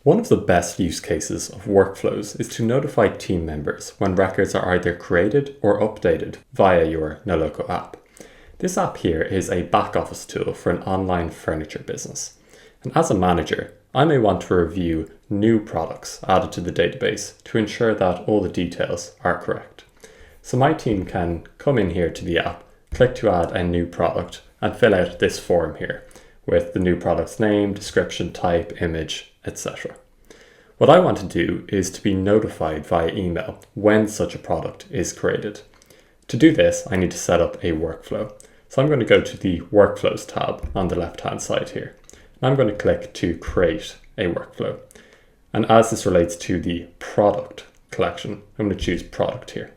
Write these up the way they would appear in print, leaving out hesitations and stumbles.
One of the best use cases of workflows is to notify team members when records are either created or updated via your Noloco app. This app here is a back office tool for an online furniture business. And as a manager, I may want to review new products added to the database to ensure that all the details are correct. So my team can come in here to the app, click to add a new product, and fill out this form here with the new product's name, description, type, image, etc. What I want to do is to be notified via email when such a product is created. To do this, I need to set up a workflow. So I'm going to go to the Workflows tab on the left-hand side here. And I'm going to click to create a workflow. And as this relates to the product collection, I'm going to choose product here.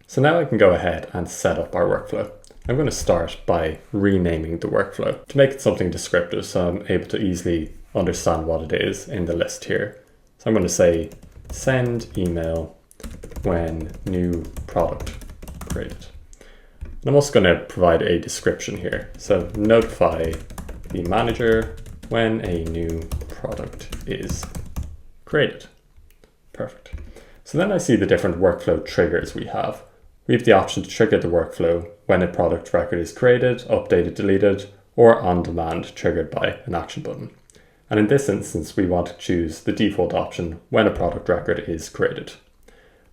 So now I can go ahead and set up our workflow. I'm going to start by renaming the workflow to make it something descriptive so I'm able to easily understand what it is in the list here. So I'm going to say send email when new product created. And I'm also going to provide a description here. So notify the manager when a new product is created. Perfect. So then I see the different workflow triggers we have. We have the option to trigger the workflow when a product record is created, updated, deleted, or on demand triggered by an action button. And in this instance, we want to choose the default option when a product record is created.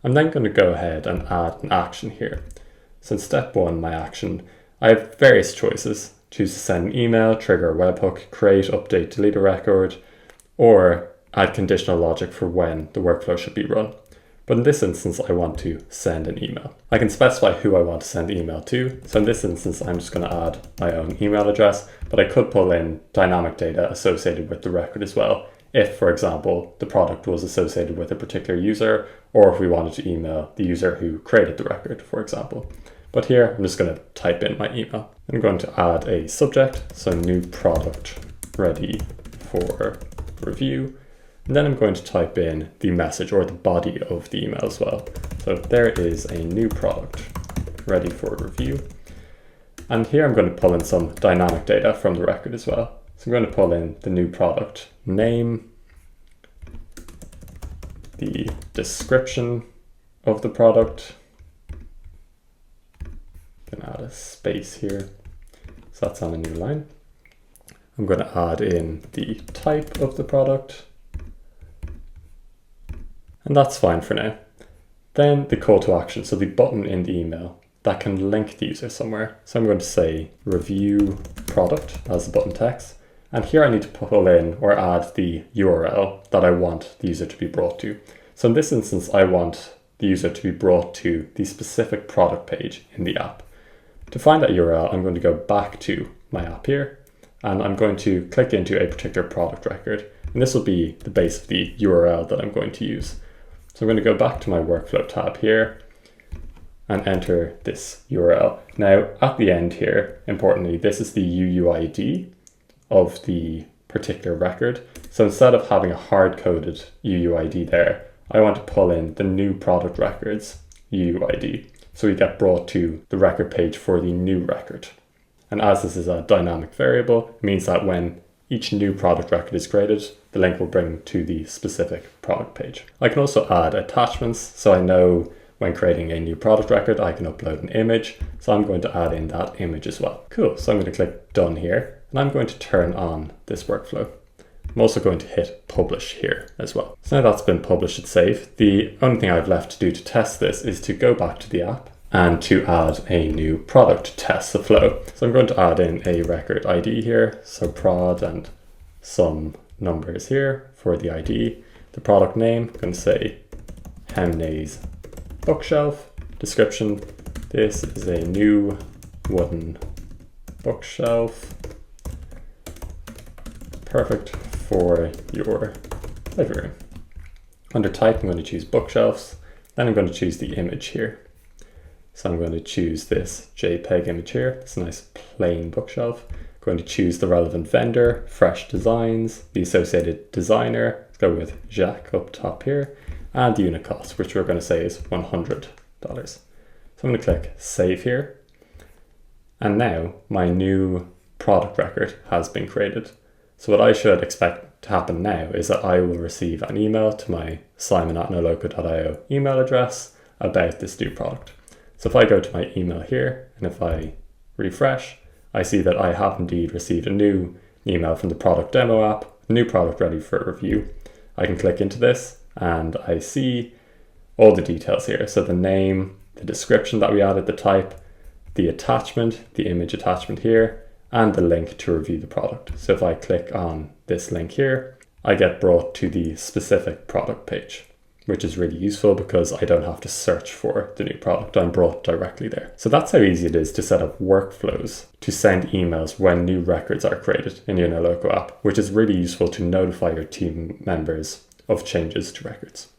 I'm then going to go ahead and add an action here. So in step 1, my action, I have various choices. Choose to send an email, trigger a webhook, create, update, delete a record, or add conditional logic for when the workflow should be run. But in this instance, I want to send an email. I can specify who I want to send the email to. So in this instance, I'm just going to add my own email address, but I could pull in dynamic data associated with the record as well. If, for example, the product was associated with a particular user, or if we wanted to email the user who created the record, for example. But here, I'm just going to type in my email. I'm going to add a subject, so new product ready for review. And then I'm going to type in the message or the body of the email as well. So there is a new product ready for review. And here I'm going to pull in some dynamic data from the record as well. So I'm going to pull in the new product name, the description of the product. I'm going to add a space here. So that's on a new line. I'm going to add in the type of the product. And that's fine for now. Then the call to action, so the button in the email that can link the user somewhere. So I'm going to say review product as the button text. And here I need to pull in or add the URL that I want the user to be brought to. So in this instance, I want the user to be brought to the specific product page in the app. To find that URL, I'm going to go back to my app here, and I'm going to click into a particular product record. And this will be the base of the URL that I'm going to use. So I'm going to go back to my workflow tab here and enter this URL. Now at the end here, importantly, this is the UUID of the particular record. So instead of having a hard-coded UUID there, I want to pull in the new product records UUID. So we get brought to the record page for the new record. And as this is a dynamic variable, it means that when each new product record is created, the link will bring to the specific product page. I can also add attachments, so I know when creating a new product record, I can upload an image. So I'm going to add in that image as well. Cool, so I'm going to click done here, and I'm going to turn on this workflow. I'm also going to hit publish here as well. So now that's been published and saved. The only thing I've left to do to test this is to go back to the app and to add a new product to test the flow. So I'm going to add in a record ID here, so prod and some numbers here for the ID. The product name, I'm going to say Hemnay's bookshelf. Description, this is a new wooden bookshelf. Perfect for your living room. Under type, I'm going to choose bookshelves. Then I'm going to choose the image here. So I'm going to choose this JPEG image here. It's a nice plain bookshelf. I'm going to choose the relevant vendor, Fresh Designs, the associated designer. Let's go with Jacques up top here. And the unit cost, which we're going to say is $100. So I'm going to click Save here. And now my new product record has been created. So what I should expect to happen now is that I will receive an email to my simon@noloco.io email address about this new product. So if I go to my email here and if I refresh, I see that I have indeed received a new email from the product demo app, new product ready for review. I can click into this and I see all the details here. So the name, the description that we added, the type, the attachment, the image attachment here, and the link to review the product. So if I click on this link here, I get brought to the specific product page, which is really useful because I don't have to search for the new product. I'm brought directly there. So that's how easy it is to set up workflows to send emails when new records are created in your Noloco app, which is really useful to notify your team members of changes to records.